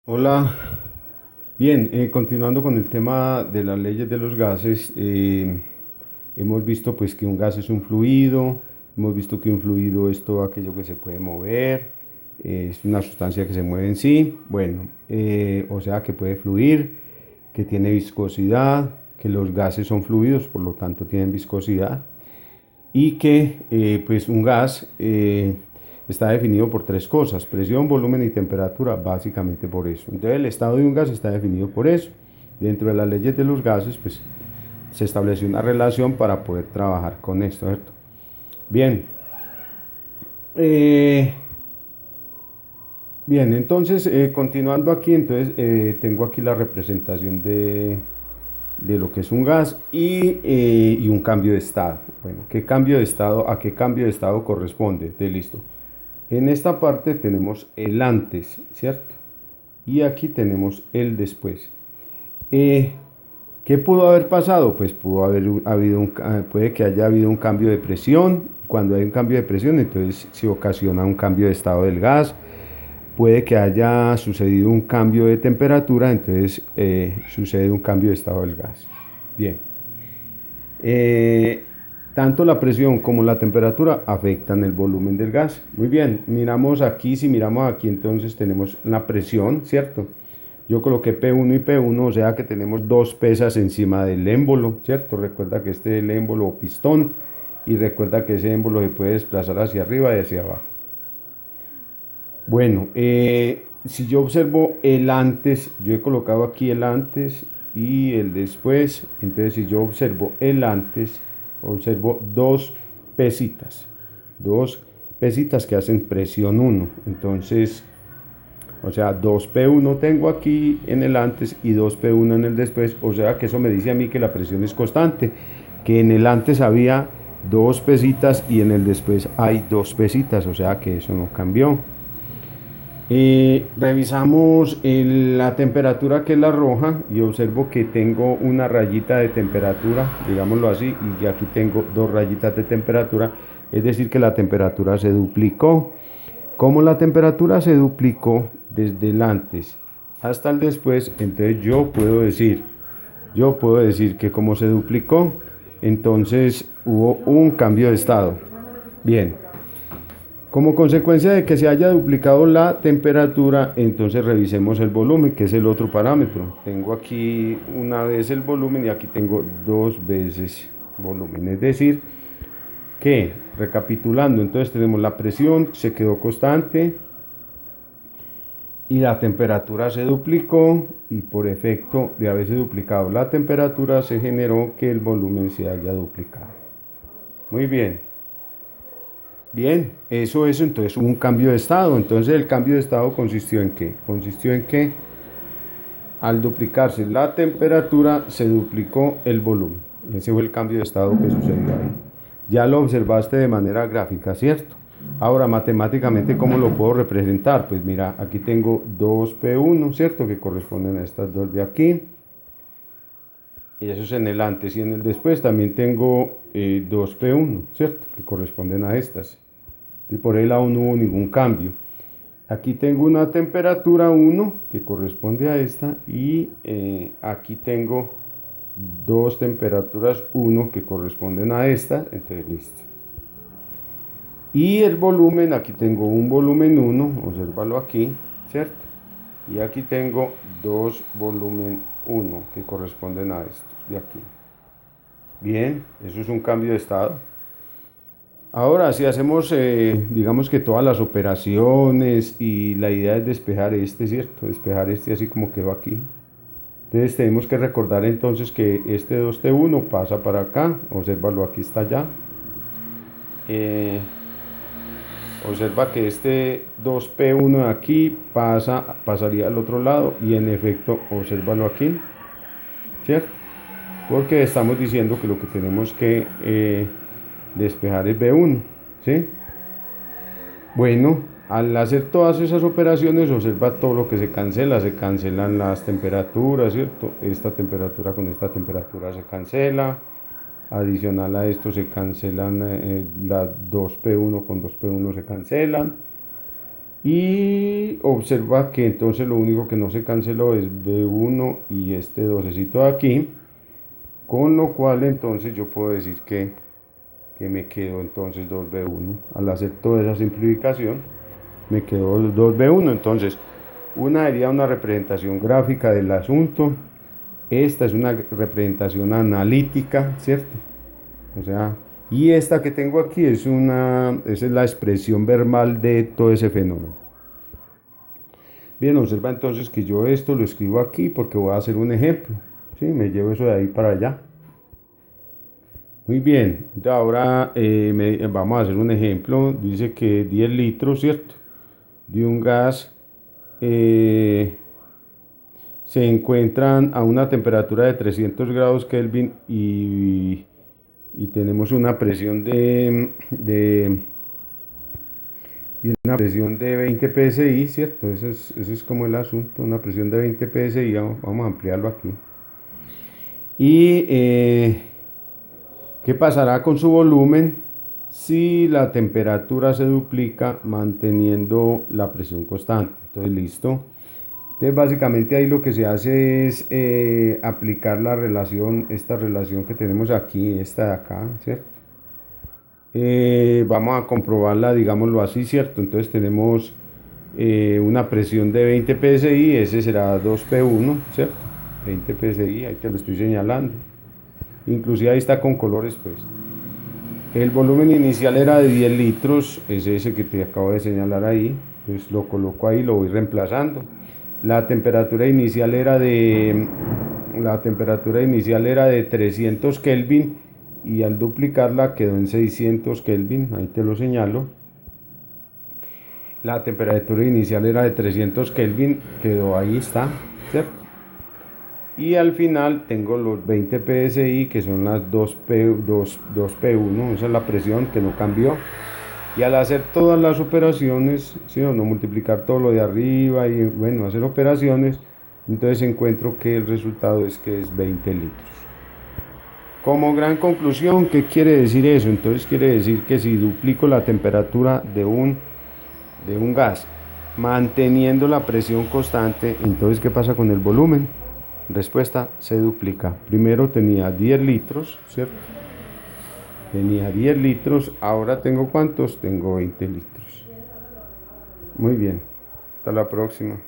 Hola, bien, continuando con el tema de las leyes de los gases, hemos visto pues que un gas es un fluido, hemos visto que un fluido es todo aquello que se puede mover, es una sustancia que se mueve en sí, bueno, o sea que puede fluir, que tiene viscosidad, que los gases son fluidos, por lo tanto tienen viscosidad y que pues un gas está definido por tres cosas: presión, volumen y temperatura, básicamente por eso. Entonces el estado de un gas está definido por eso. Dentro de las leyes de los gases pues se estableció una relación para poder trabajar con esto, ¿cierto? Bien, eh, bien, entonces continuando aquí, entonces tengo aquí la representación de lo que es un gas y un cambio de estado. Bueno, ¿qué cambio de estado, a qué cambio de estado corresponde? Entonces, listo. En esta parte tenemos el antes, ¿cierto? Y aquí tenemos el después. Eh, ¿Qué pudo haber pasado? Pues puede que haya habido un cambio de presión. Cuando hay un cambio de presión, entonces se ocasiona un cambio de estado del gas. Puede que haya sucedido un cambio de temperatura, entonces sucede un cambio de estado del gas. Bien. Eh, Tanto la presión como la temperatura afectan el volumen del gas. Muy bien, miramos aquí, si miramos aquí, entonces tenemos la presión, ¿cierto? Yo coloqué P1 y P1, o sea que tenemos dos pesas encima del émbolo, ¿cierto? Recuerda que este es el émbolo o pistón y recuerda que ese émbolo se puede desplazar hacia arriba y hacia abajo. Bueno, si yo observo el antes, yo he colocado aquí el antes y el después. Entonces, si yo observo el antes, observo dos pesitas que hacen presión 1. Entonces, o sea, 2P1 tengo aquí en el antes y 2P1 en el después. O sea, que eso me dice a mí que la presión es constante, que en el antes había dos pesitas y en el después hay dos pesitas. O sea, que eso no cambió. Revisamos la temperatura, que es la roja, y observo que tengo una rayita de temperatura, digámoslo así, y aquí tengo dos rayitas de temperatura, es decir que la temperatura se duplicó. Como la temperatura se duplicó desde el antes hasta el después, entonces yo puedo decir que como se duplicó, entonces hubo un cambio de estado. Bien, como consecuencia de que se haya duplicado la temperatura, entonces revisemos el volumen, que es el otro parámetro. Tengo aquí una vez el volumen y aquí tengo dos veces volumen. Es decir, que, recapitulando, entonces tenemos la presión, se quedó constante y la temperatura se duplicó, y por efecto de haberse duplicado la temperatura se generó que el volumen se haya duplicado. Muy bien. Bien, eso es, entonces hubo un cambio de estado. Entonces el cambio de estado consistió en qué? Consistió en que al duplicarse la temperatura se duplicó el volumen. Ese fue el cambio de estado que sucedió ahí. Ya lo observaste de manera gráfica, ¿cierto? Ahora, matemáticamente, ¿cómo lo puedo representar? Pues mira, aquí tengo 2P1, ¿cierto? Que corresponden a estas dos de aquí. Y eso es en el antes, y en el después también tengo 2P1, ¿cierto? Que corresponden a estas. Y por el lado no hubo ningún cambio. Aquí tengo una temperatura 1 que corresponde a esta, y aquí tengo dos temperaturas 1 que corresponden a esta. Entonces listo. Y el volumen, aquí tengo un volumen 1, obsérvalo aquí, ¿cierto? Y aquí tengo dos volumen 1 que corresponden a estos de aquí. Bien, eso es un cambio de estado. Ahora, si hacemos, digamos que todas las operaciones, y la idea es despejar este, ¿cierto? Despejar este así como quedó aquí. Entonces tenemos que recordar entonces que este 2T1 pasa para acá, obsérvalo, aquí está ya. Eh, Observa que este 2P1 de aquí pasaría al otro lado, y en efecto, obsérvalo aquí, ¿cierto? Porque estamos diciendo que lo que tenemos que despejar es B1, ¿sí? Bueno, al hacer todas esas operaciones, observa todo lo que se cancela. Se cancelan las temperaturas, ¿cierto? Esta temperatura con esta temperatura se cancela. Adicional a esto se cancelan las 2P1 con 2P1 se cancelan. Y observa que entonces lo único que no se canceló es B1 y este 12 de aquí, con lo cual entonces yo puedo decir que me quedó entonces 2B1. Al hacer toda esa simplificación, me quedó 2B1. Entonces, una sería una representación gráfica del asunto. Esta es una representación analítica, ¿cierto? O sea, y esta que tengo aquí esa es la expresión verbal de todo ese fenómeno. Bien, observa entonces que yo esto lo escribo aquí porque voy a hacer un ejemplo. ¿Sí? Me llevo eso de ahí para allá. Muy bien, ahora vamos a hacer un ejemplo. Dice que 10 litros, ¿cierto? De un gas se encuentran a una temperatura de 300 grados Kelvin y tenemos una presión de 20 psi, ¿cierto? Eso es como el asunto, una presión de 20 psi. Vamos a ampliarlo aquí. Y ¿qué pasará con su volumen si la temperatura se duplica manteniendo la presión constante? Entonces, listo. Entonces, básicamente ahí lo que se hace es aplicar esta relación que tenemos aquí, esta de acá, ¿cierto? Vamos a comprobarla, digámoslo así, ¿cierto? Entonces tenemos una presión de 20 psi, ese será 2P1, ¿cierto? 20 psi, ahí te lo estoy señalando. Inclusive ahí está con colores, pues. El volumen inicial era de 10 litros, es ese que te acabo de señalar ahí. Entonces lo coloco ahí, lo voy reemplazando. La temperatura inicial era de 300 Kelvin y al duplicarla quedó en 600 Kelvin, ahí te lo señalo. La temperatura inicial era de 300 Kelvin, quedó ahí, está, ¿cierto? Y al final tengo los 20 psi que son las 2P1, esa es la presión que no cambió. Y al hacer todas las operaciones, ¿sí? O no multiplicar todo lo de arriba y bueno, hacer operaciones, entonces encuentro que el resultado es que es 20 litros. Como gran conclusión, ¿qué quiere decir eso? Entonces quiere decir que si duplico la temperatura de un gas manteniendo la presión constante, entonces ¿qué pasa con el volumen? Respuesta, se duplica. Primero tenía 10 litros, ¿cierto? Tenía 10 litros, ahora tengo ¿cuántos? Tengo 20 litros. Muy bien, hasta la próxima.